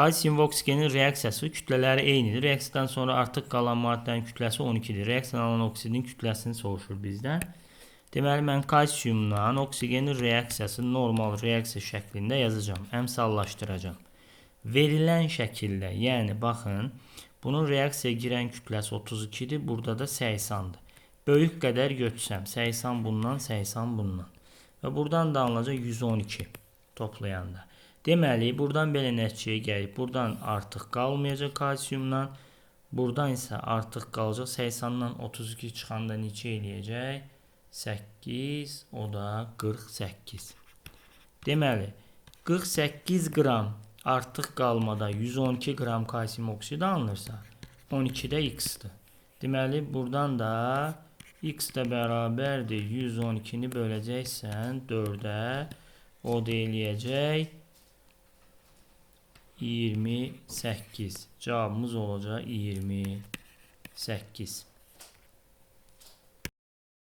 Kalsium və oksigenin reaksiyası kütlələri eynidir. Reaksiyadan sonra artıq qalan maddənin kütləsi 12-dir. Reaksiyadan alan oksidin kütləsini soruşur bizdən. Deməli, mən kalsiumla oksigenin reaksiyasını normal reaksiya şəklində yazacağım. Əmsallaşdıracağım. Verilən şəkildə, yəni baxın, bunun reaksiyaya girən kütləsi 32-dir, burada da 80-dır. Böyük qədər götürsəm, 80 bundan, 80 bundan. Və buradan da alınacaq 112 toplayanda. Deməli, buradan belə nəticəyə gəlib, buradan artıq qalmayacaq kalsiumdan, buradan isə artıq qalacaq 80-dan 32 çıxanda neçə eləyəcək? 8, o da 48. Deməli, 48 qram artıq qalmada 112 qram kalsium oksidi alınırsa, 12-də x-dir. Deməli, buradan da x də bərabərdir 112-ni böləcəksən 4-ə, o da eləyəcək 28. Cavabımız olacaq 28.